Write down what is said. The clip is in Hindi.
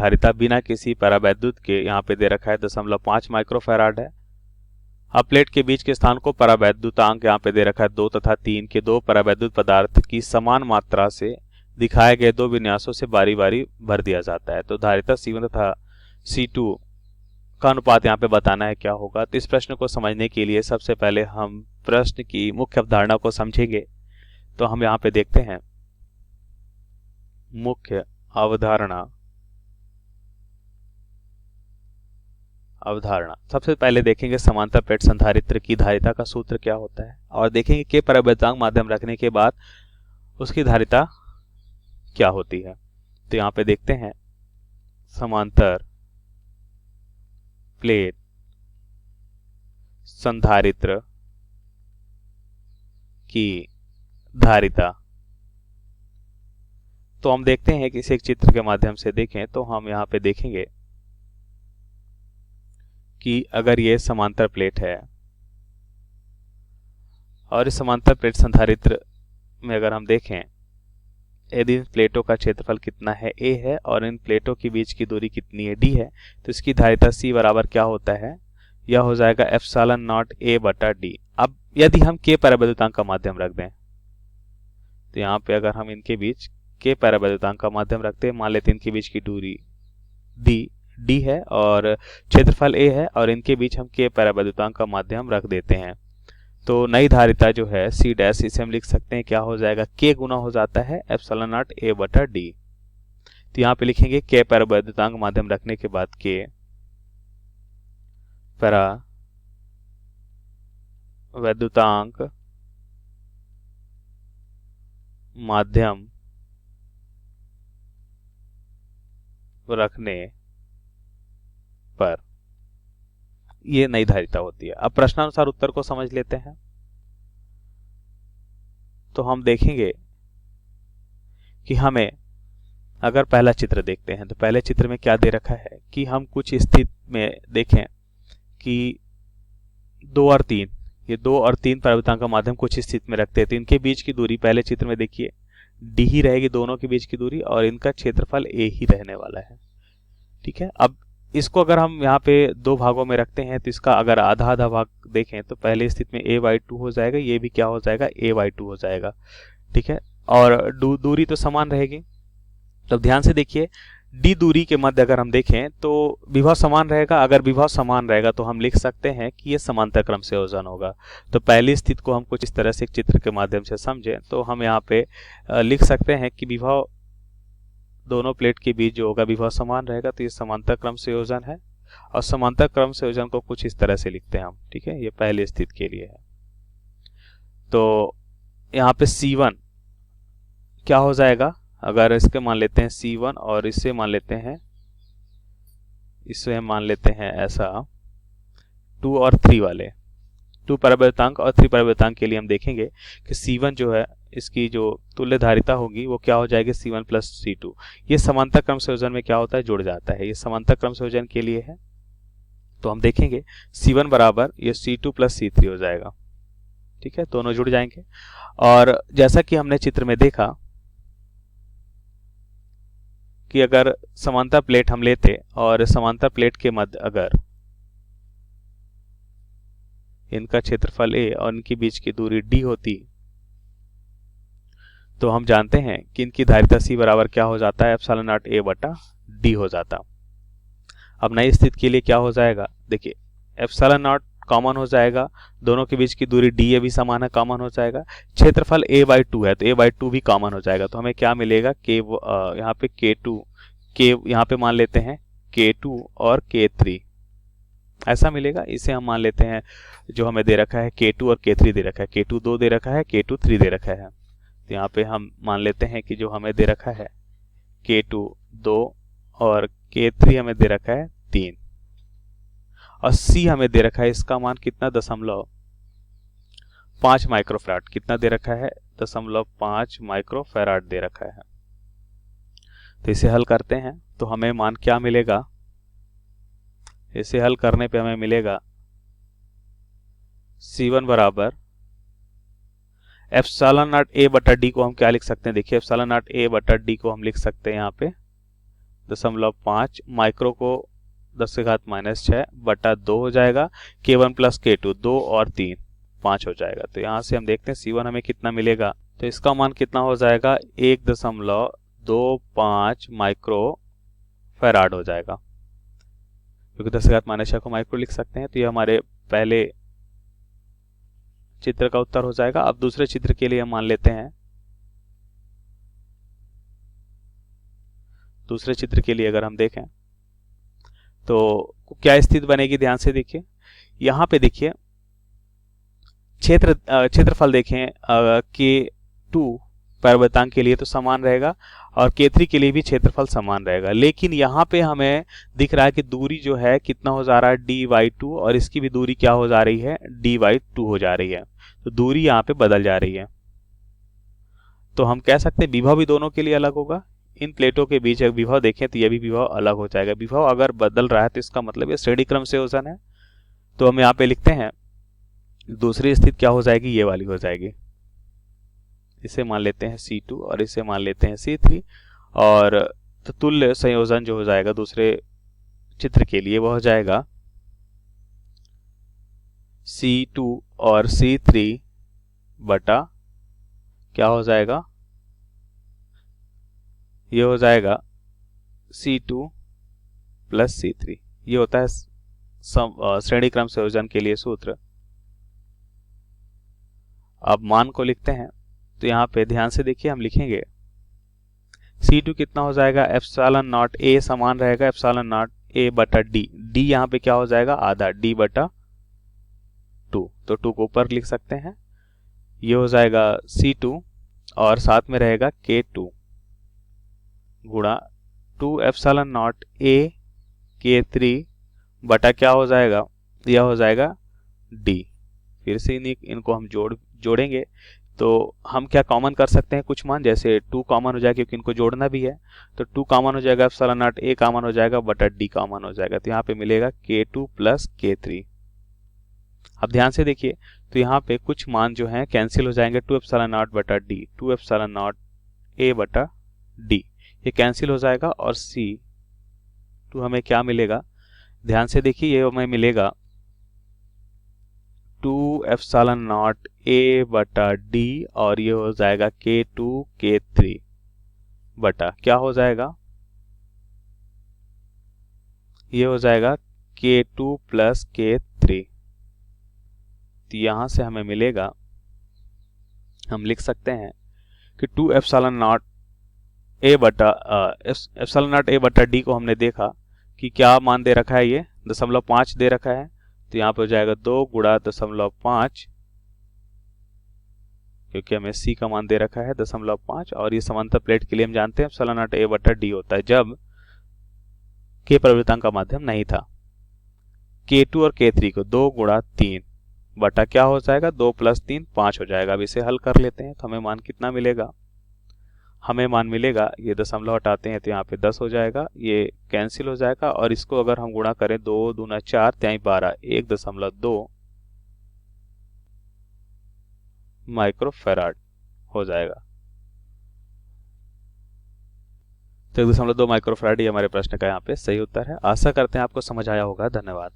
धारिता बिना किसी परावैद्युत के यहाँ पे दे रखा है 0.5 माइक्रोफैराड है। अब प्लेट के बीच के स्थान को परावैद्युतांक यहाँ पे दे रखा है 2 तथा 3 के दो परावैद्युत पदार्थ की समान मात्रा से दिखाए गए दो विन्यासों से बारी बारी भर दिया जाता है। तो धारिता C1 तथा C2 का अनुपात यहाँ पे बताना है क्या होगा। तो इस प्रश्न को समझने के लिए सबसे पहले हम प्रश्न की मुख्य अवधारणा को समझेंगे। तो हम यहाँ पे देखते हैं मुख्य अवधारणा। सबसे पहले देखेंगे समांतर प्लेट संधारित्र की धारिता का सूत्र क्या होता है और देखेंगे कि परावैद्युतांक माध्यम रखने के बाद उसकी धारिता क्या होती है। तो यहाँ पे देखते हैं समांतर प्लेट संधारित्र की धारिता। तो हम देखते हैं कि इसे एक चित्र के माध्यम से देखें तो हम यहाँ पे देखेंगे कि अगर ये समांतर प्लेट है और इस समांतर प्लेट संधारित्र में अगर हम देखें यदि इन प्लेटों का क्षेत्रफल कितना है a है और इन प्लेटों के बीच की दूरी कितनी है d है तो इसकी धारिता C बराबर क्या होता है, यह हो जाएगा एप्सिलॉन नॉट a बटा d। अब यदि हम k परावैद्युतांक का माध्यम रख दें तो यहाँ पे अगर हम इनके बीच k परावैद्युतांक का माध्यम रखते हैं, मान लेते हैं इनके बीच की दूरी d है और क्षेत्रफल a है और इनके बीच हम k परावैद्युतांक का माध्यम रख देते हैं तो नई धारिता जो है C डैश, इसे हम लिख सकते हैं क्या हो जाएगा, k गुना हो जाता है एप्सिलॉन नॉट a बटा d। तो यहाँ पे लिखेंगे k परावैद्युतांक माध्यम रखने के बाद k परावैद्युतांक माध्यम रखने पर ये नई धारिता होती है। अब प्रश्नानुसार उत्तर को समझ लेते हैं। तो हम देखेंगे कि हमें अगर पहला चित्र देखते हैं तो पहले चित्र में क्या दे रखा है कि हम कुछ स्थिति में देखें कि 2 और 3, ये 2 और 3 परावैद्युतांक का माध्यम कुछ स्थिति में रखते हैं तो इनके बीच की दूरी पहले चित्र में देखिए d ही रहेगी दोनों के बीच की दूरी और इनका क्षेत्रफल a ही रहने वाला है। ठीक है, अब इसको अगर हम यहाँ पे दो भागों में रखते हैं तो इसका अगर आधा आधा भाग देखें तो पहले स्थिति में a/2 हो जाएगा, ये भी क्या हो जाएगा a/2 हो जाएगा। ठीक है, और दूरी तो समान रहेगी। तो ध्यान से देखिए d दूरी के मध्य अगर हम देखें तो विभव समान रहेगा। अगर विभव समान रहेगा तो हम लिख सकते हैं कि ये समांतर क्रम संयोजन होगा। तो पहली स्थिति को हम कुछ इस तरह से एक चित्र के माध्यम से समझें तो हम यहाँ पे लिख सकते हैं कि विभव दोनों प्लेट के बीच जो होगा विभव समान रहेगा तो ये समांतर क्रम संयोजन है और समांतर क्रम संयोजन को कुछ इस तरह से लिखते हैं हम। ठीक है, ये पहली स्थिति के लिए है। तो यहाँ पे C1 क्या हो जाएगा, अगर इसके मान लेते हैं C1 और इसे मान लेते हैं ऐसा 2 और 3 वाले 2 परावैद्युतांक और 3 परावैद्युतांक के लिए हम देखेंगे कि C1 जो है इसकी जो तुल्य धारिता होगी वो क्या हो जाएगी C1 प्लस C2। ये समांतर क्रम संयोजन में क्या होता है, जुड़ जाता है। ये समांतर क्रम संयोजन के लिए है तो हम देखेंगे C1 बराबर ये C2 प्लस C3 हो जाएगा। ठीक है, दोनों जुड़ जाएंगे। और जैसा कि हमने चित्र में देखा कि अगर समांतर प्लेट हम लेते और समांतर प्लेट के मध्य अगर इनका क्षेत्रफल a और इनके बीच की दूरी d होती तो हम जानते हैं कि इनकी धारिता C बराबर क्या हो जाता है, एप्सिलॉन नॉट a बटा d हो जाता। अब नई स्थिति के लिए क्या हो जाएगा, देखिए एप्सिलॉन नॉट कॉमन हो जाएगा, दोनों के बीच की दूरी d ये भी समान है, कॉमन हो जाएगा। क्षेत्रफल a/2 है तो a/2 भी कॉमन हो जाएगा। तो हमें क्या मिलेगा, k यहाँ पे k2 यहाँ पे मान लेते हैं k2 और k3 ऐसा मिलेगा। इसे हम मान लेते हैं जो हमें दे रखा है k2 और k3 दे रखा है, k2 2 दे रखा है, k2 3 दे रखा है। तो यहाँ पे हम मान लेते हैं कि जो हमें दे रखा है k2 2 और k3 हमें दे रखा है 3 और C हमें दे रखा है, इसका मान कितना 0.5 माइक्रोफैराड कितना दे रखा है, 0.5 माइक्रोफैराड दे रखा है। तो इसे हल करते हैं तो हमें मान क्या मिलेगा, इसे हल करने पे हमें मिलेगा C1 बराबर एप्सिलॉन नॉट a बटा d को हम क्या लिख सकते हैं, देखिए एप्सिलॉन नॉट a बटा d को हम लिख सकते हैं यहाँ पे 0.5 माइक्रो को 10⁻⁻6 बटा 2 हो जाएगा। K1 प्लस K2 2 और 3 5 हो जाएगा। तो यहाँ से हम देखते हैं C1 हमें कितना मिलेगा। तो इसका मान कितना हो जाएगा 1.25 माइक्रो फैराड हो जाएगा, क्योंकि 10⁻⁻6 को माइक्रो लिख सकते हैं। तो ये हमारे पहले चित्र का उत्तर हो जाएगा। अब दूसरे चित्र के लिए हम मान लेते हैं, दूसरे चित्र के लिए अगर हम देखें तो क्या स्थिति बनेगी, ध्यान से देखिए। यहाँ पे देखिए क्षेत्रफल देखें K2 परिवर्तन के लिए तो समान रहेगा और K3 के लिए भी क्षेत्रफल समान रहेगा, लेकिन यहाँ पे हमें दिख रहा है कि दूरी जो है कितना हो जा रहा है d/2 और इसकी भी दूरी क्या हो जा रही है d/2 हो जा रही है। तो दूरी यहाँ पे बदल जा रही है। तो हम कह सकते हैं विभव भी दोनों के लिए अलग होगा। इन प्लेटों के बीच अगर विभव देखें तो यह भी विभव अलग हो जाएगा। विभव अगर बदल रहा है तो इसका मतलब ये श्रेणी क्रम संयोजन है। तो हम यहाँ पे लिखते हैं दूसरी स्थिति क्या हो जाएगी, ये वाली हो जाएगी। इसे मान लेते हैं C2 और इसे मान लेते हैं C3 और तो तुल्य संयोजन जो हो जाएगा दूसरे चित्र के लिए वह हो जाएगा C2 और C3 बटा क्या हो जाएगा, ये हो जाएगा C2 प्लस C3। ये होता है श्रेणी क्रम संयोजन के लिए सूत्र। अब मान को लिखते हैं। तो यहाँ पे ध्यान से देखिए, हम लिखेंगे C2 कितना हो जाएगा एप्सिलॉन नॉट A समान रहेगा एप्सिलॉन नॉट A बटा D। D यहाँ पे क्या हो जाएगा आधा D बटा 2, तो 2 को ऊपर लिख सकते हैं। ये हो जाएगा C2 और साथ में रहेगा K2 गुणा 2 एप्सिलॉन नॉट A K3 बटा क्या हो जाएगा, यह हो जाएगा D। फिर से इनको हम जोड़ेंगे तो हम क्या कॉमन कर सकते हैं कुछ मान, जैसे 2 कॉमन हो जाएगा क्योंकि इनको जोड़ना भी है। तो 2 कॉमन हो जाएगा एप्सिलॉन नॉट A कॉमन हो जाएगा बटा D कॉमन हो जाएगा। तो यहाँ पे मिलेगा K2 प्लस K3। अब ध्यान से देखिए, तो यहाँ पे कुछ मान जो हैं कैंसिल हो जाएंगे। 2 एप्सिलॉन नॉट बटा D 2 एप्सिलॉन नॉट A बटा D ये कैंसिल हो जाएगा और C2 हमें क्या मिलेगा, ध्यान से देखिए, ये हमें मिलेगा 2 एप्सिलॉन नॉट A बटा D और ये हो जाएगा K2 K3 बटा क्या हो जाएगा, ये हो जाएगा K2 प्लस K3। तो यहाँ से हमें मिलेगा, हम लिख सकते हैं कि 2 एप्सिलॉन नॉट A बटा D को हमने देखा कि क्या मान दे रखा है, ये 0.5 दे रखा है। तो यहाँ पे हो जाएगा 2 गुणा 0.5, क्योंकि हमें C का मान दे रखा है 0.5 और ये समांतर प्लेट के लिए हम जानते हैं एप्सिलॉन नॉट A बटा D होता है जब K परिवर्तन का माध्यम नहीं था। K2 और K3 को 2 गुणा 3 बटा क्या हो जाएगा 2 प्लस 3 5 हो जाएगा। अब इसे हल कर लेते हैं तो हमें मान कितना मिलेगा, हमें मान मिलेगा, ये दशमलव हटाते हैं तो यहाँ पे 10 हो जाएगा, ये कैंसिल हो जाएगा और इसको अगर हम गुणा करें 2 दूना 4 त्याई 12 1.2 माइक्रोफैराड हो जाएगा। तो 1.2 माइक्रोफैराड ये हमारे प्रश्न का यहाँ पे सही उत्तर है। आशा करते हैं आपको समझ आया होगा। धन्यवाद।